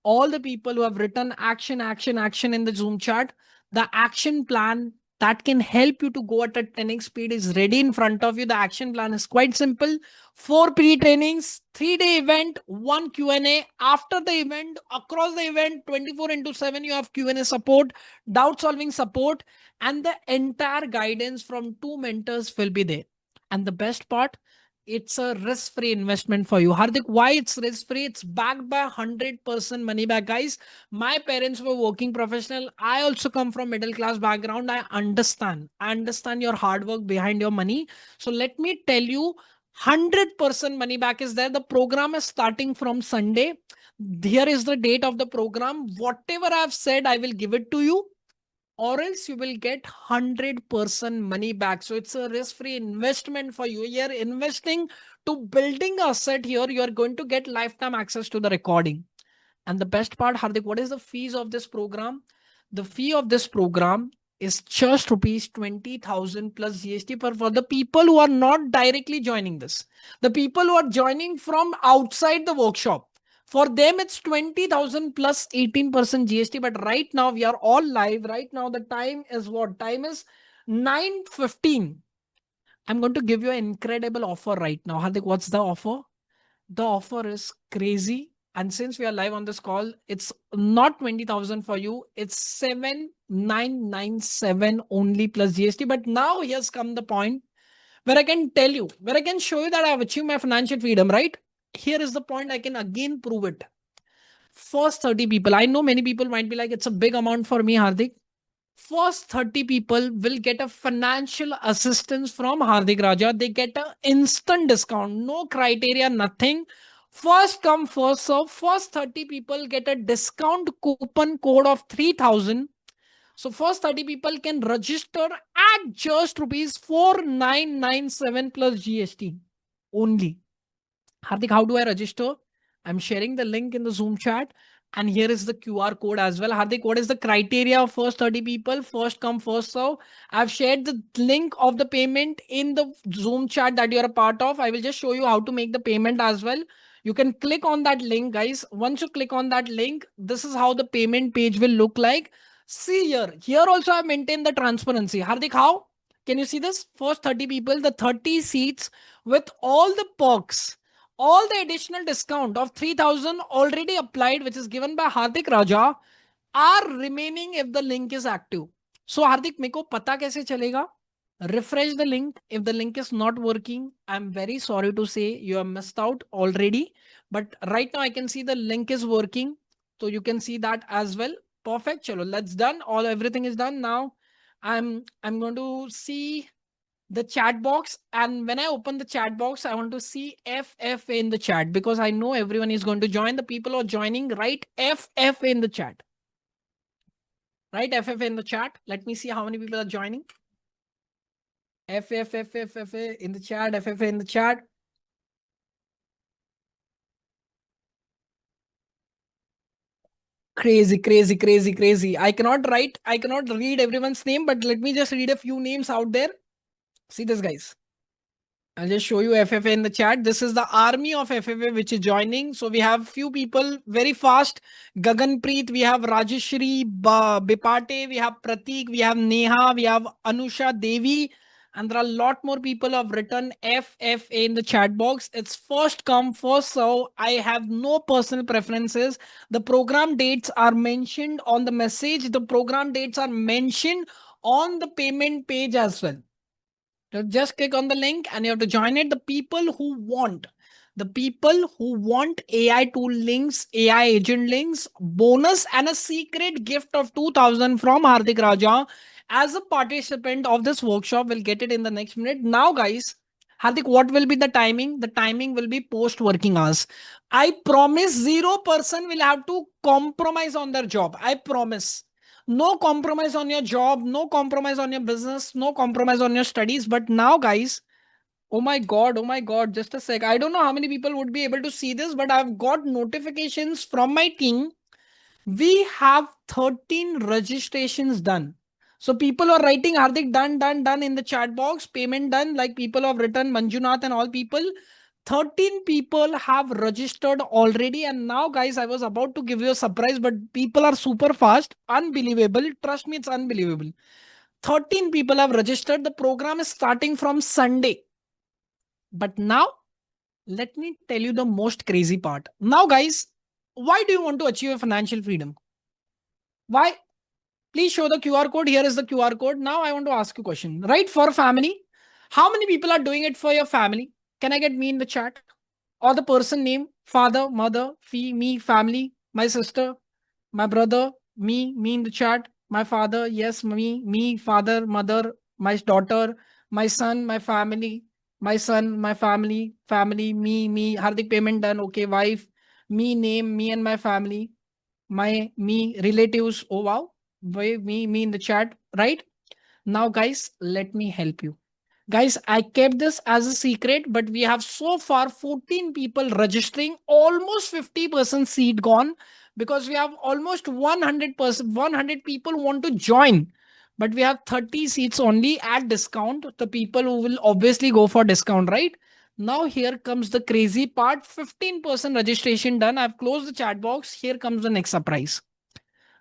all the people who have written action, action, action in the Zoom chat, the action plan that can help you to go at a 10x speed is ready in front of you. The action plan is quite simple. 4 pre-trainings, 3-day event, 1 Q&A. After the event, across the event, 24 into 7, you have Q&A support, doubt solving support, and the entire guidance from 2 mentors will be there. And the best part, it's a risk-free investment for you. Hardik, why it's risk-free? It's backed by 100% money back. Guys, my parents were working professional. I also come from middle class background. I understand your hard work behind your money. So let me tell you, 100% money back is there. The program is starting from Sunday. Here is the date of the program. Whatever I've said, I will give it to you, or else you will get 100% money back. So it's a risk-free investment for you. You're investing to building a asset here. You're going to get lifetime access to the recording. And the best part, Hardik, what is the fees of this program? The fee of this program is just rupees 20,000 plus GST for the people who are not directly joining this. The people who are joining from outside the workshop, for them it's 20,000 plus 18% GST. But right now we are all live. Right now the time is what? Time is 9:15. I'm going to give you an incredible offer right now. Hardik, what's the offer? The offer is crazy. And since we are live on this call, it's not 20,000 for you. It's 7,997 only plus GST. But now here's come the point where I can tell you, where I can show you that I've achieved my financial freedom, right? Here is the point. I can again prove it. First 30 people. I know many people might be like, it's a big amount for me, Hardik. First 30 people will get a financial assistance from Hardik Raja. They get an instant discount, no criteria, nothing. First come, first serve. First 30 people get a discount coupon code of 3,000. So first 30 people can register at just rupees 4,997 plus GST only. Hardik, how do I register? I'm sharing the link in the Zoom chat. And here is the QR code as well. Hardik, what is the criteria of first 30 people? First come, first serve. I've shared the link of the payment in the Zoom chat that you're a part of. I will just show you how to make the payment as well. You can click on that link, guys. Once you click on that link, this is how the payment page will look like. See here. Here also I maintain the transparency. Hardik, how? Can you see this? First 30 people, the 30 seats with all the perks, all the additional discount of 3,000 already applied, which is given by Hardik Raja, are remaining if the link is active. So Hardik, meko pata kaise chalega? Refresh the link. If the link is not working, I'm very sorry to say you have missed out already. But right now I can see the link is working. So you can see that as well. Perfect. Chalo, let's done. Everything is done. Now I'm going to see the chat box, and when I open the chat box, I want to see FFA in the chat, because I know everyone is going to join. The people who are joining, write FFA in the chat. Write FFA in the chat. Let me see how many people are joining. FFA in the chat. FFA in the chat. Crazy, crazy, crazy, crazy. I cannot read everyone's name, but let me just read a few names out there. See this, guys. I'll just show you FFA in the chat. This is the army of FFA which is joining. So we have few people very fast. Gaganpreet, we have Rajeshri Bipate, we have Pratik, we have Neha, we have Anusha Devi, and there are a lot more people who have written FFA in the chat box. It's first come, first serve. I have no personal preferences. The program dates are mentioned on the message. The program dates are mentioned on the payment page as well. So just click on the link and you have to join it. The people who want, The people who want AI tool links, AI agent links, bonus, and a secret gift of 2000 from Hardik Raja as a participant of this workshop will get it in the next minute. Now, guys, Hardik, what will be the timing? The timing will be post working hours. I promise 0% will have to compromise on their job. I promise. No compromise on your job, no compromise on your business, no compromise on your studies. But now, guys, oh my God, oh my God, just a sec. I don't know how many people would be able to see this, but I've got notifications from my team. We have 13 registrations done. So people are writing Hardik done, done, done in the chat box, payment done. Like people have written Manjunath and all people. 13 people have registered already. And now, guys, I was about to give you a surprise, but people are super fast. Unbelievable. Trust me, it's unbelievable. 13 people have registered. The program is starting from Sunday. But now, let me tell you the most crazy part. Now, guys, why do you want to achieve a financial freedom? Why? Please show the QR code. Here is the QR code. Now I want to ask you a question. Right, for family, how many people are doing it for your family? Can I get me in the chat? Or the person name, father, mother, me, family, my sister, my brother, me in the chat, my father, yes, me, father, mother, my daughter, my son, my family, my son, my family, me, Hardik payment done. Okay, wife, me name, me and my family, me relatives. Oh wow, me in the chat, right? Now, guys, let me help you. Guys, I kept this as a secret, but we have so far 14 people registering, almost 50% seat gone because we have almost 100%, 100 people want to join, but we have 30 seats only at discount. The people who will obviously go for discount, right? Now, here comes the crazy part. 15% registration done. I've closed the chat box. Here comes the next surprise.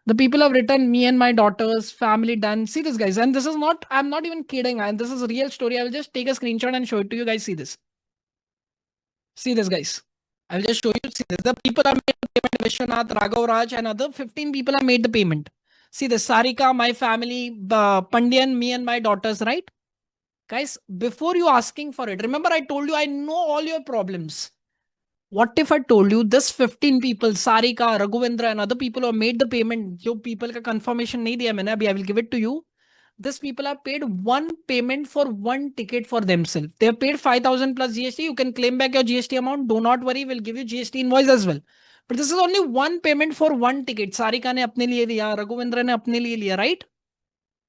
The people have written me and my daughters, family done. See this, guys. And this is not, I'm not even kidding. And this is a real story. I will just take a screenshot and show it to you guys. See this. See this, guys. I will just show you. See this. The people have made the payment. Vishwanath, Raghav Raj, and other 15 people have made the payment. See this. Sarika, my family, Pandian, me and my daughters, right? Guys, before you asking for it, remember I told you I know all your problems. What if I told you this 15 people, Sarika, Raghuvendra, and other people who have made the payment, जो people का confirmation नहीं दिया मैंने अभी, I will give it to you. This people have paid one payment for one ticket for themselves. They have paid 5,000 plus GST. You can claim back your GST amount. Do not worry, we'll give you GST invoice as well. But this is only one payment for one ticket. Sarika ने अपने लिए लिया, Raghuvendra ने अपने लिए लिया, right?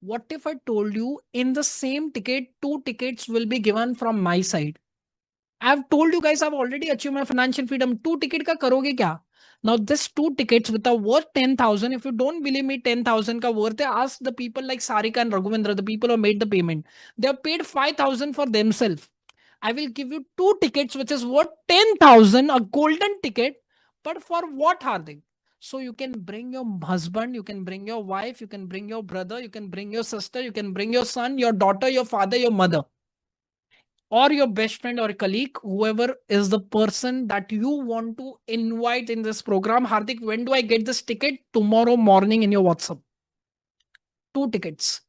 What if I told you in the same ticket, 2 tickets will be given from my side? I've told you guys I've already achieved my financial freedom. 2 ticket का करोगे क्या? Now this 2 tickets with a worth 10,000. If you don't believe me, 10,000 का worth है. Ask the people like Sarika and Raghuvendra, the people who made the payment. They have paid 5,000 for themselves. I will give you 2 tickets which is worth 10,000, a golden ticket. But for what, Hardik? So you can bring your husband, you can bring your wife, you can bring your brother, you can bring your sister, you can bring your son, your daughter, your father, your mother, or your best friend or colleague, whoever is the person that you want to invite in this program. Hardik, when do I get this ticket? Tomorrow morning in your WhatsApp. 2 tickets.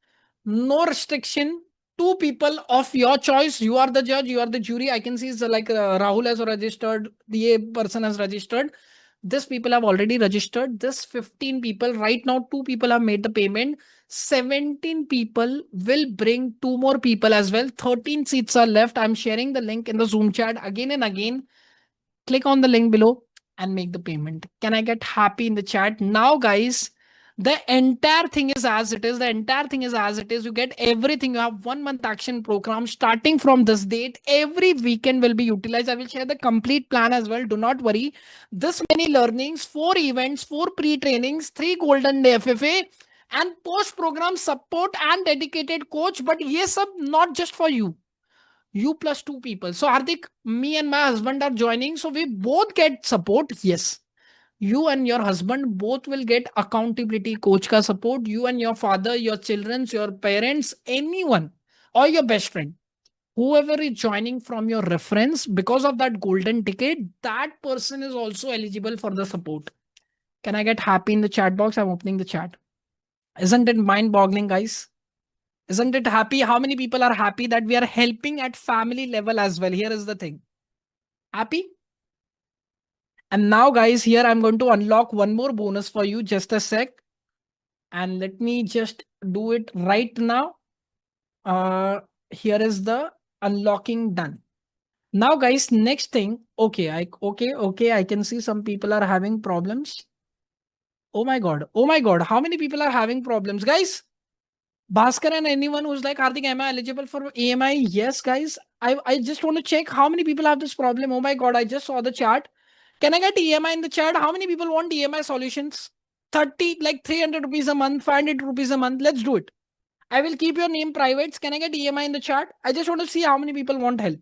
No restriction. 2 people of your choice. You are the judge. You are the jury. I can see it's like Rahul has registered. The person has registered. This people have already registered. This 15 people. Right now, 2 people have made the payment. 17 people will bring 2 more people as well. 13 seats are left. I'm sharing the link in the Zoom chat again and again. Click on the link below and make the payment. Can I get happy in the chat? Now, guys, the entire thing is as it is. The entire thing is as it is. You get everything. You have 1 month action program starting from this date. Every weekend will be utilized. I will share the complete plan as well. Do not worry. This many learnings, 4 events, 4 pre-trainings, 3 golden day FFA, and post-program support and dedicated coach. But yes, sub, not just for you. You plus 2 people. So Hardik, me and my husband are joining. So we both get support. Yes. You and your husband both will get accountability coach ka support. You and your father, your children, your parents, anyone, or your best friend. Whoever is joining from your reference because of that golden ticket, that person is also eligible for the support. Can I get happy in the chat box? I'm opening the chat. Isn't it mind boggling, guys? Isn't it happy? How many people are happy that we are helping at family level as well? Here is the thing. Happy? And now guys, here I'm going to unlock one more bonus for you. Just a sec. And let me just do it right now. Here is the unlocking done. Now guys, next thing. Okay, I can see some people are having problems. Oh my god. Oh my god. How many people are having problems? Guys, Bhaskar and anyone who's like, Hardik, am I eligible for EMI? Yes, guys. I just want to check how many people have this problem. Oh my god, I just saw the chart. Can I get EMI in the chat? How many people want EMI solutions? 30, like 300 rupees a month, 500 rupees a month. Let's do it. I will keep your name private. Can I get EMI in the chat? I just want to see how many people want help.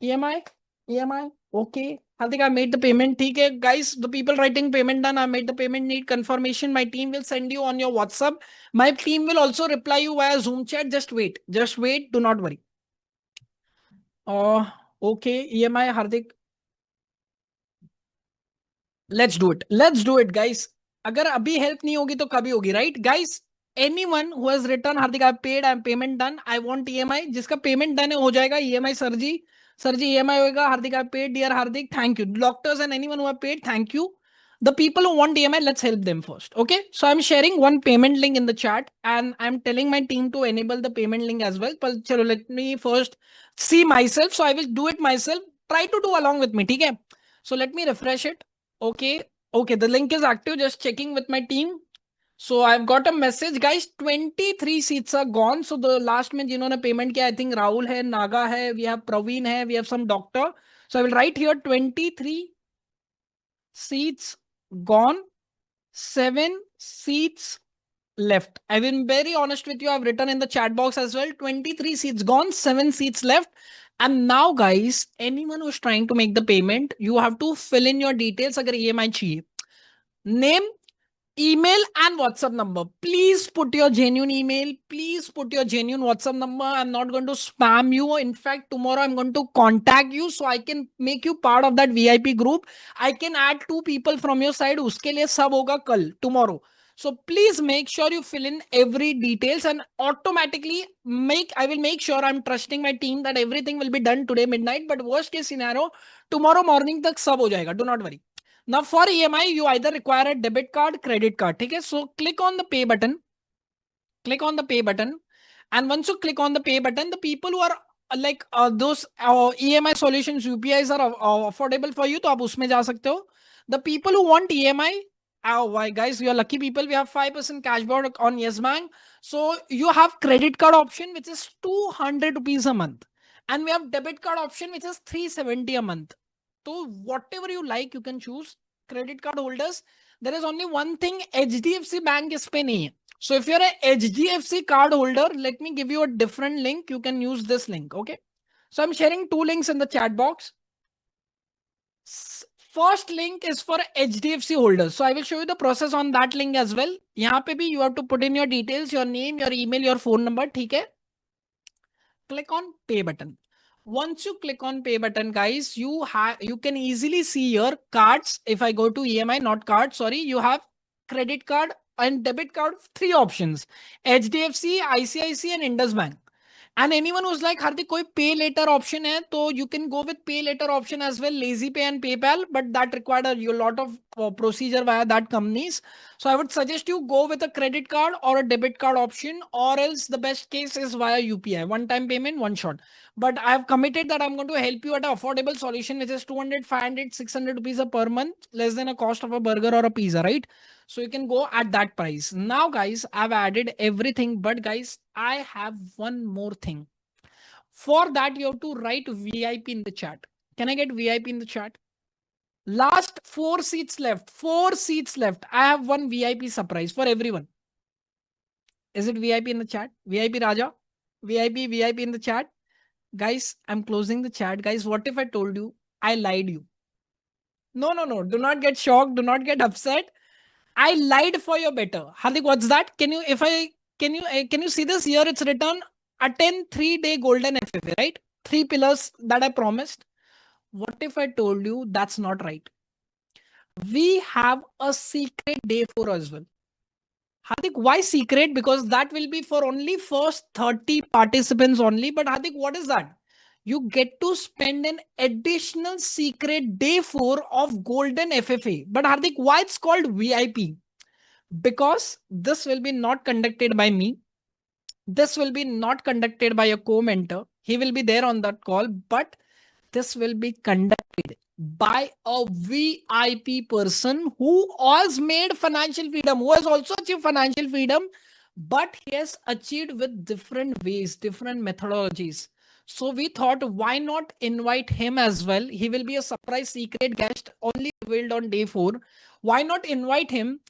EMI? EMI? Okay. I think I made the payment. Okay, guys, the people writing payment done, I made the payment, need confirmation. My team will send you on your WhatsApp. My team will also reply you via Zoom chat. Just wait. Just wait. Do not worry. Okay. EMI, Hardik. Let's do it. Let's do it, guys. अगर अभी help नहीं होगी तो कभी होगी, right guys? Anyone who has written, Hardik, I paid, I'm payment done, I want EMI. जिसका payment done है हो जाएगा EMI. सर जी EMI होगा. Hardik, I paid, dear Hardik, thank you. Doctors and anyone who have paid, thank you. The people who want EMI, let's help them first. Okay, so I'm sharing one payment link in the chat and I'm telling my team to enable the payment link as well. But chalo, let me first see myself. So I will do it myself. Try to do along with me. Okay, so let me refresh it. Okay. Okay. The link is active. Just checking with my team. So I've got a message, guys. 23 seats are gone. So the last में जिन्होंने payment किया, I think Rahul है, Naga है, we have Praveen है, we have some doctor. So I will write here 23 seats gone, 7 seats left. I've been very honest with you. I've written in the chat box as well. 23 seats gone, 7 seats left. And now guys, anyone who's trying to make the payment, you have to fill in your details अगर EMI चाहिए. Name, email and WhatsApp number. Please put your genuine email. Please put your genuine WhatsApp number. I'm not going to spam you. In fact, tomorrow I'm going to contact you so I can make you part of that VIP group. I can add 2 people from your side. उसके लिए सब होगा कल, tomorrow. So please make sure you fill in every details and automatically I will make sure I'm trusting my team that everything will be done today midnight. But worst case scenario, tomorrow morning तक सब हो जाएगा. Do not worry. Now for EMI, you either require a debit card, credit card. Okay, so click on the pay button. Click on the pay button. And once you click on the pay button, the people who are like those EMI solutions, UPIs are affordable for you. तो आप उसमें जा सकते हो. The people who want EMI, why guys, you are lucky people. We have 5% cashback on Yes Bank. So you have credit card option, which is 200 rupees a month. And we have debit card option, which is 370 a month. So whatever you like, you can choose. Credit card holders, there is only one thing, HDFC Bank is पे नहीं है. So if you're a HDFC card holder, let me give you a different link. You can use this link. Okay. So I'm sharing 2 links in the chat box. First link is for HDFC holders. So I will show you the process on that link as well. यहाँ पे भी you have to put in your details, your name, your email, your phone number. ठीक है. Click on pay button. Once you click on pay button, guys, you can easily see your cards. If I go to EMI, not card, sorry, you have credit card and debit card, 3 options: HDFC, ICICI and Indus Bank. And anyone who's like, Hardik, koi pay later option hai, so you can go with pay later option as well, LazyPay and PayPal, but that required a lot of procedure via that companies. So I would suggest you go with a credit card or a debit card option, or else the best case is via UPI, one time payment, one shot. But I have committed that I'm going to help you at an affordable solution, which is 200, 500, 600 rupees per month, less than a cost of a burger or a pizza, right? So you can go at that price. Now, guys, I've added everything, but guys, I have one more thing. For that, you have to write VIP in the chat. Can I get VIP in the chat? Last 4 seats left. 4 seats left. I have one VIP surprise for everyone. Is it VIP in the chat? VIP Raja? VIP in the chat? Guys, I'm closing the chat. Guys, what if I told you I lied you? No. Do not get shocked. Do not get upset. I lied for your better. Hardik, what's that? Can you see this here? It's written attend 3-day golden FFA, right? 3 pillars that I promised. What if I told you that's not right? We have a secret day 4 as well. Hardik, why secret? Because that will be for only first 30 participants only. But Hardik, what is that? you get to spend an additional secret day 4 of golden FFA. But Hardik, why it's called VIP? Because this will be not conducted by me. This will be not conducted by a co-mentor. He will be there on that call, but this will be conducted by a VIP person who has made financial freedom, who has also achieved financial freedom, but he has achieved with different ways, different methodologies. So we thought, why not invite him as well? He will be a surprise secret guest only revealed on day 4. Why not invite him?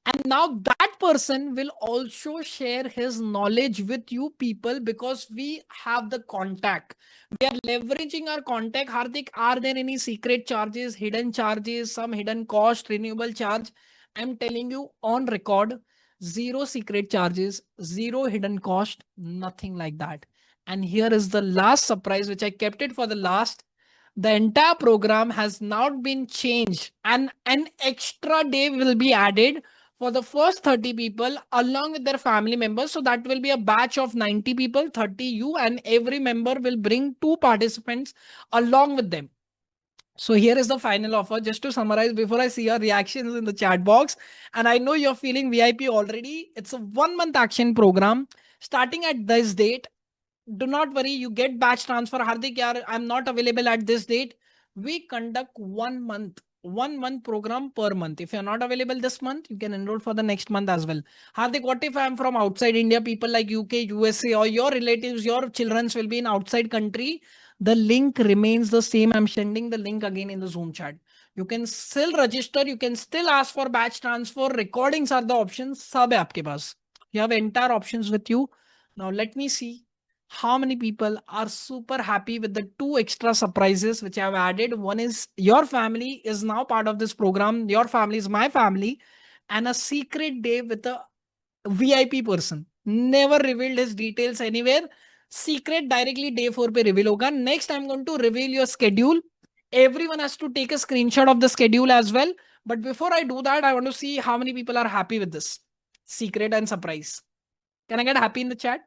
And now that person will also share his knowledge with you people, because we have the contact. We are leveraging our contact. Hardik, are there any secret charges, hidden charges, some hidden cost, renewable charge? I'm telling you on record, zero secret charges, zero hidden cost, nothing like that. And here is the last surprise, which I kept it for the last. The entire program has not been changed, and an extra day will be added for the first 30 people along with their family members. So that will be a batch of 90 people, 30 you, and every member will bring 2 participants along with them. So here is the final offer. Just to summarize before I see your reactions in the chat box, and I know you're feeling VIP already. It's a 1 month action program starting at this date. Do not worry, you get batch transfer. Hardik, yaar, I'm not available at this date. We conduct 1 month program per month. If you're not available this month, you can enroll for the next month as well. Hardik, what if I'm from outside India, people like UK, USA, or your relatives, your children's will be in outside country? The link remains the same. I'm sending the link again in the Zoom chat. You can still register. You can still ask for batch transfer. Recordings are the options. Sab hai aapke paas. You have entire options with you. Now let me see how many people are super happy with the 2 extra surprises which I have added. One is your family is now part of this program. Your family is my family, and a secret day with a VIP person. Never revealed his details anywhere. Secret directly day 4 पे reveal होगा. Next, I'm going to reveal your schedule. Everyone has to take a screenshot of the schedule as well. But before I do that, I want to see how many people are happy with this secret and surprise. Can I get happy in the chat?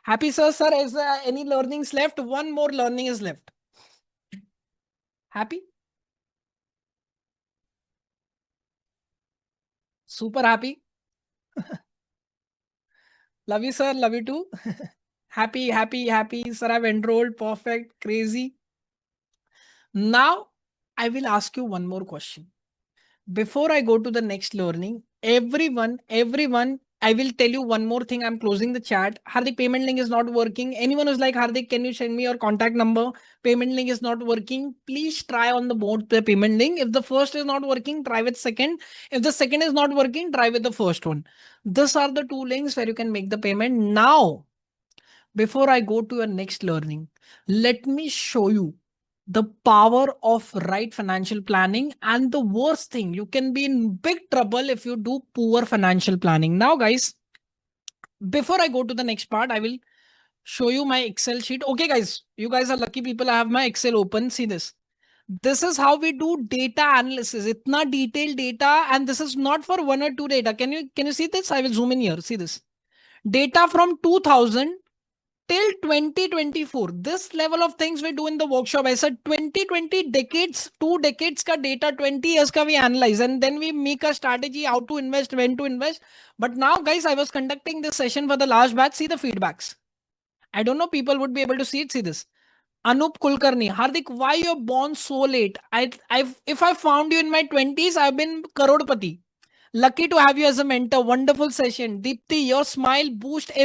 Happy, sir. Sir, is there any learnings left? One more learning is left. Happy? Super happy. Love you, sir. Love you too. Happy, happy, happy. Sir, I've enrolled. Perfect. Crazy. Now, I will ask you one more question. Before I go to the next learning, everyone, I will tell you one more thing. I'm closing the chat. Hardik, payment link is not working. Anyone who's like, Hardik, can you send me your contact number? Payment link is not working. Please try on the board the payment link. If the first is not working, try with second. If the second is not working, try with the first one. These are the 2 links where you can make the payment. Now, before I go to your next learning, let me show you the power of right financial planning. And the worst thing, you can be in big trouble if you do poor financial planning. Now, guys, before I go to the next part, I will show you my Excel sheet. Okay, guys, you guys are lucky people. I have my Excel open. See this. This is how we do data analysis. Itna detailed data, and this is not for 1 or 2 data. Can you see this? I will zoom in here. See this. Data from 2000 till 2024. This level of things we do in the workshop. I said 2020 decades, 2 decades ka data, 20 years ka we analyze, and then we make a strategy how to invest, when to invest. But now, guys, I was conducting this session for the last batch. See the feedbacks. I don't know people would be able to see it. See this. Anup Kulkarni, Hardik, why you're born so late? If I found you in my 20s, I've been Karodpati. Lucky to have you as a mentor. Wonderful session. Deepti, your smile boosting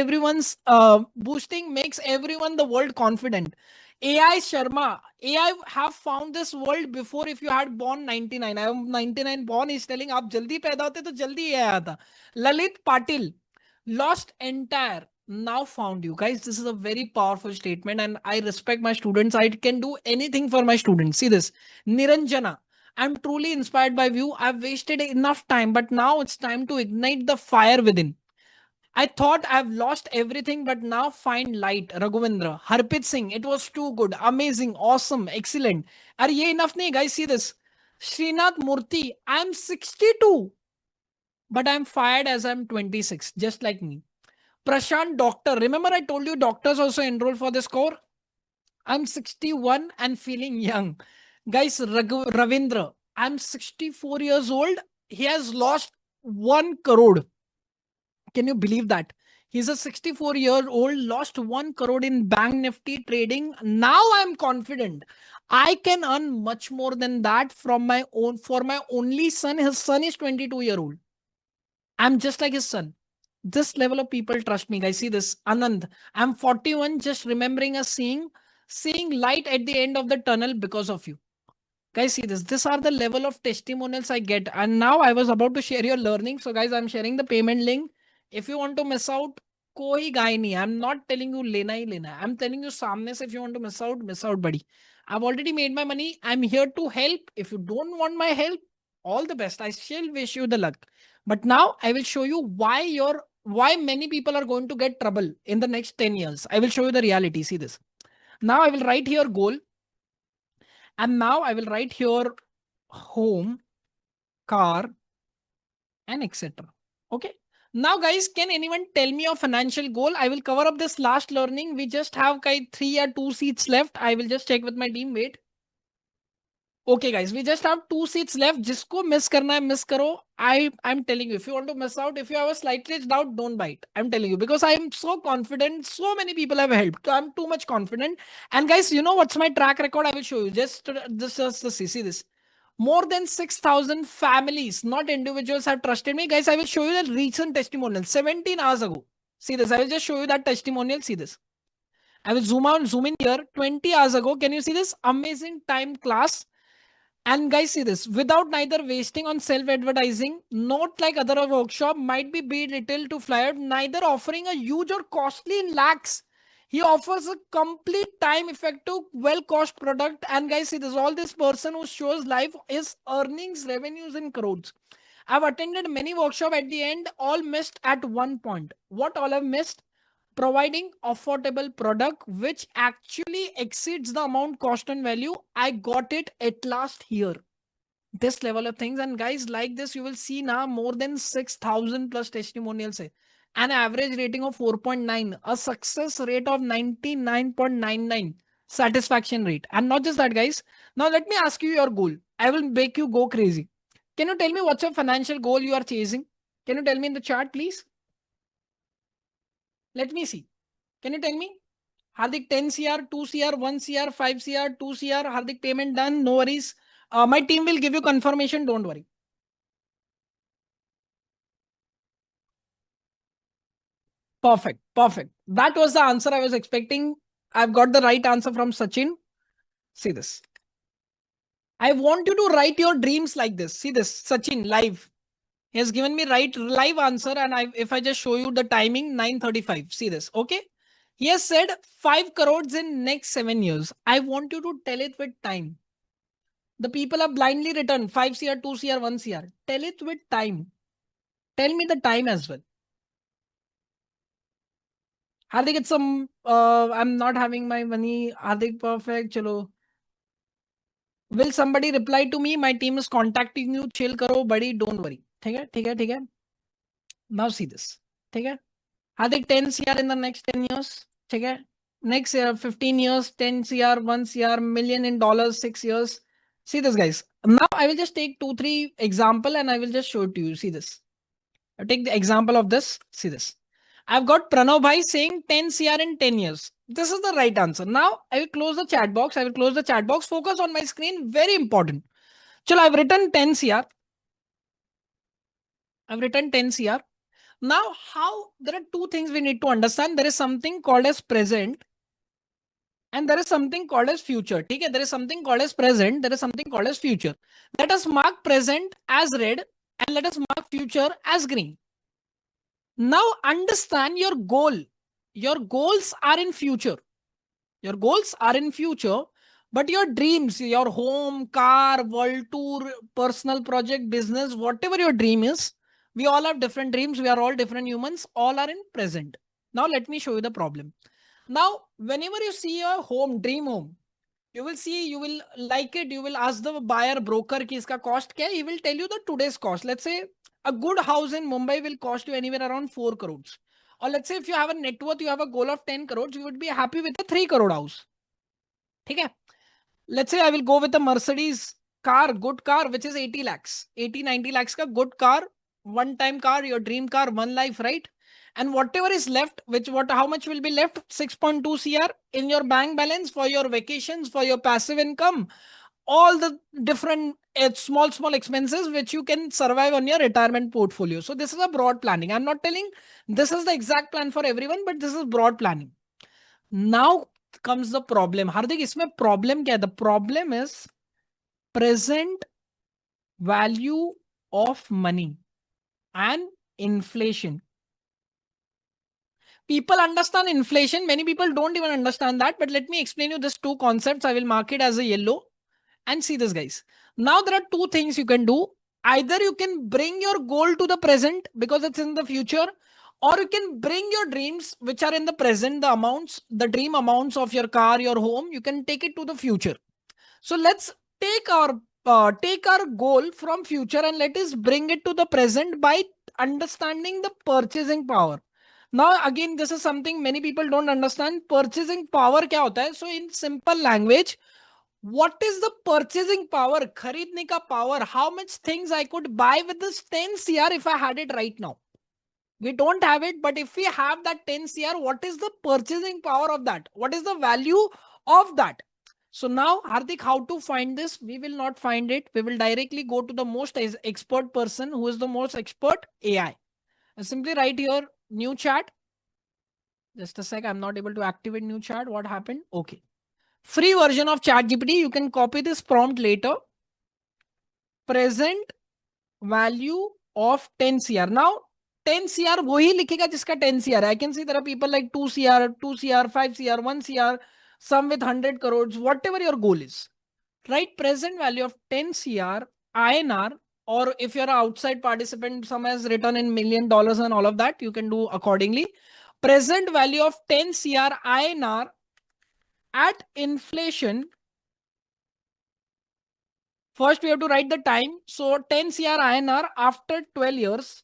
makes everyone the world confident. AI Sharma, AI have found this world before if you had born 99. I am 99 born. He's telling आप जल्दी पैदा होते तो जल्दी AI आता. Lalit Patil, lost entire, now found you. Guys, this is a very powerful statement, and I respect my students. I can do anything for my students. See this. Niranjana, I'm truly inspired by you. I've wasted enough time, but now it's time to ignite the fire within. I thought I've lost everything, but now find light. Raghuvendra, Harpit Singh, it was too good, amazing, awesome, excellent. Are ye enough nahi, guys? See this. Srinath Murthy, I'm 62, but I'm fired as I'm 26, just like me. Prashant Doctor. Remember I told you doctors also enroll for this core? I'm 61 and feeling young. Guys, Ravindra, I'm 64 years old. He has lost 1 crore. Can you believe that? He's a 64-year-old, lost 1 crore in Bank Nifty trading. Now I'm confident I can earn much more than that from my own for my only son. His son is 22-year-old. I'm just like his son. This level of people trust me, guys. See this, Anand. I'm 41, just remembering us seeing light at the end of the tunnel because of you. Guys, see this. These are the level of testimonials I get. And now I was about to share your learning. So, guys, I'm sharing the payment link. If you want to miss out, koi guy nahi. I'm not telling you lena hi lena. I'm telling you samne se if you want to miss out, buddy. I've already made my money. I'm here to help. If you don't want my help, all the best. I still wish you the luck. But now I will show you why many people are going to get trouble in the next 10 years. I will show you the reality. See this. Now I will write here goal. And now I will write here home, car, and etc. Okay. Now, guys, can anyone tell me a financial goal? I will cover up this last learning. We just have 3 or 2 seats left. I will just check with my team. Wait. Okay, guys, we just have 2 seats left. Jisko miss karna hai, miss karo. I'm telling you, if you want to miss out, if you have a slightly doubt, don't bite. I'm telling you because I'm so confident. So many people have helped. So I'm too much confident. And guys, you know what's my track record? I will show you. Just see this. More than 6,000 families, not individuals, have trusted me. Guys, I will show you the recent testimonial 17 hours ago. See this. I will just show you that testimonial. See this. I will zoom in here. 20 hours ago. Can you see this? Amazing time class. And guys, see this, without neither wasting on self-advertising, not like other workshop, might be little to flyer, neither offering a huge or costly in lakhs. He offers a complete time effective, well-cost product. And guys, see this, all this person who shows live is earnings, revenues in crores. I've attended many workshops at the end, all missed at one point. What all I've missed? Providing affordable product which actually exceeds the amount cost and value. I got it at last here. This level of things. And guys, like this, you will see now more than 6,000 plus testimonials. An average rating of 4.9, a success rate of 99.99, satisfaction rate. And not just that, guys. Now let me ask you your goal. I will make you go crazy. Can you tell me what's your financial goal you are chasing? Can you tell me in the chat, please? Let me see. Can you tell me? Hardik 10 CR, 2 CR, 1 CR, 5 CR, 2 CR. Hardik payment done. No worries. My team will give you confirmation. Don't worry. Perfect. Perfect. That was the answer I was expecting. I've got the right answer from Sachin. See this. I want you to write your dreams like this. See this. Sachin live. He has given me right live answer. And if I just show you the timing, 9:35. See this. Okay. He has said 5 crores in next 7 years. I want you to tell it with time. The people are blindly written 5 CR, 2 CR, 1 CR. Tell it with time. Tell me the time as well. Hardik, it's some, I'm not having my money. Hardik, perfect. Chalo. Will somebody reply to me? My team is contacting you. Chill karo, buddy. Don't worry. ठीक है. Now see this. ठीक है. Hardik, 10 CR in the next 10 years. ठीक है. Next year, 15 years, 10 CR, 1 CR, million in dollars, 6 years. See this, guys. Now I will just take 2-3 example and I will just show it to you. See this. I'll take the example of this. See this. I've got Pranav Bhai saying 10 CR in 10 years. This is the right answer. Now I will close the chat box. Focus on my screen. Very important. Chalo, I've written 10 CR. Now, there are two things we need to understand. There is something called as present and there is something called as future. Okay? There is something called as present. There is something called as future. Let us mark present as red and let us mark future as green. Now understand your goal. Your goals are in future. But your dreams, your home, car, world tour, personal project, business, whatever your dream is, we all have different dreams. We are all different humans. All are in present. Now let me show you the problem. Now, whenever you see a home, dream home, you will like it. You will ask the buyer, broker, ki iska cost kya hai? He will tell you the today's cost. Let's say a good house in Mumbai will cost you anywhere around 4 crores. Or let's say if you have a net worth, you have a goal of 10 crores, you would be happy with a 3 crore house. Okay. Let's say I will go with a Mercedes car, good car, which is 80 lakhs, 80, 90 lakhs ka good car, one time car, your dream car, one life, right? And whatever is left, how much will be left? 6.2 CR in your bank balance for your vacations, for your passive income, all the different small expenses which you can survive on your retirement portfolio. So this is a broad planning. I'm not telling this is the exact plan for everyone, but this is broad planning. Now comes the problem. Hardik, इसमें problem क्या है? The problem is present value of money and inflation. People understand inflation. Many people don't even understand that. But let me explain you these two concepts. I will mark it as a yellow and see this, guys. Now there are two things you can do. Either you can bring your goal to the present because it's in the future, or you can bring your dreams which are in the present, the amounts, the dream amounts of your car, your home, you can take it to the future. So let's take our goal from future and let us bring it to the present by understanding the purchasing power. Now again, this is something many people don't understand. Purchasing power क्या होता है? So in simple language, what is the purchasing power? खरीदने का power. How much things I could buy with this 10 CR if I had it right now? We don't have it, but if we have that 10 CR, what is the purchasing power of that? What is the value of that? So now, Hardik, how to find this? We will not find it. We will directly go to the most expert person. Who is the most expert? AI. Simply write here, new chat. Just a sec. I'm not able to activate new chat. What happened? Okay. Free version of ChatGPT. You can copy this prompt later. Present value of 10 CR. Now, 10 CR वही लिखेगा जिसका 10 CR. I can see there are people like 2 CR, 2 CR, 5 CR, 1 CR, some with 100 crores, whatever your goal is. Right? Present value of 10 CR INR, or if you're an outside participant, some has written in $1 million and all of that, you can do accordingly. Present value of 10 CR INR at inflation. First, we have to write the time. So 10 CR INR after 12 years.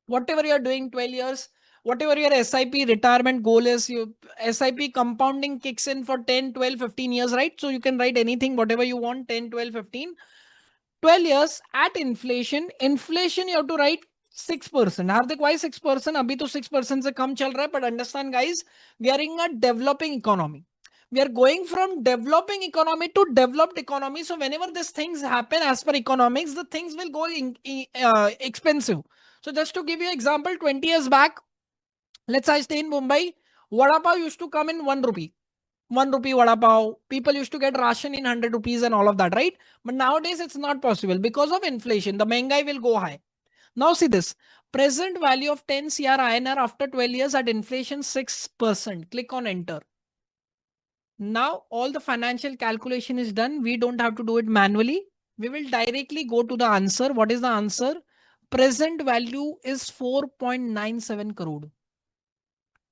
Whatever you're doing, 12 years, whatever your SIP retirement goal is, SIP compounding kicks in for 10, 12, 15 years, right? So you can write anything, whatever you want, 10, 12, 15. 12 years at inflation. Inflation you have to write 6%. Hardik, why 6%? Abhi to 6% se kam chal raha hai, but understand guys, we are in a developing economy. We are going from developing economy to developed economy. So whenever these things happen as per economics, the things will go expensive. So just to give you an example, 20 years back, let's say I stay in Mumbai, vada pav used to come in 1 rupee. 1 rupee vada pav. People used to get ration in 100 rupees and all of that, right? But nowadays it's not possible because of inflation. The mengai will go high. Now see this. Present value of 10 CR INR after 12 years at inflation 6%. Click on enter. Now all the financial calculation is done. We don't have to do it manually. We will directly go to the answer. What is the answer? Present value is 4.97 crore.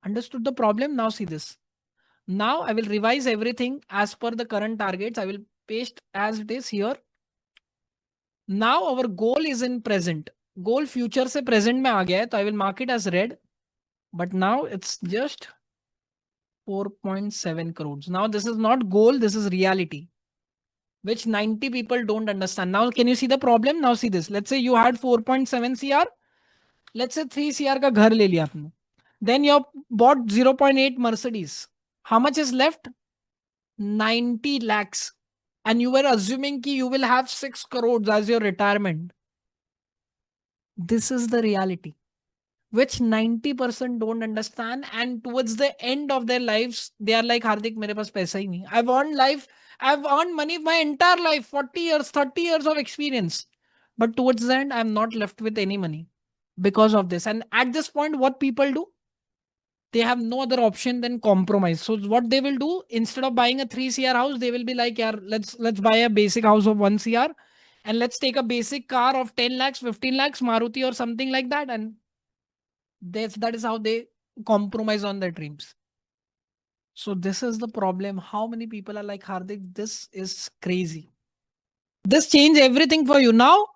Understood the problem? Now see this. Now I will revise everything as per the current targets. I will paste as it is here. Now our goal is in present. Goal future se present mein aa gaya hai, so I will mark it as red. But now it's just 4.7 crores. Now this is not goal, this is reality, which 90 people don't understand. Now can you see the problem? Now see this. Let's say you had 4.7 CR. Let's say 3 CR ka ghar le liya aapne. Then you bought 0.8 Mercedes. How much is left? 90 lakhs. And you were assuming ki you will have 6 crores as your retirement. This is the reality, which 90% don't understand. And towards the end of their lives, they are like, Hardik, mere paas paisa hi nahi. I've earned money my entire life, 40 years, 30 years of experience. But towards the end, I'm not left with any money because of this. And at this point, what people do? They have no other option than compromise. So what they will do, instead of buying a 3 CR house, they will be like, yeah, let's buy a basic house of 1 CR and let's take a basic car of 10 lakhs, 15 lakhs, Maruti or something like that. And that is how they compromise on their dreams. So this is the problem. How many people are like, Hardik, this is crazy. This changed everything for you. Now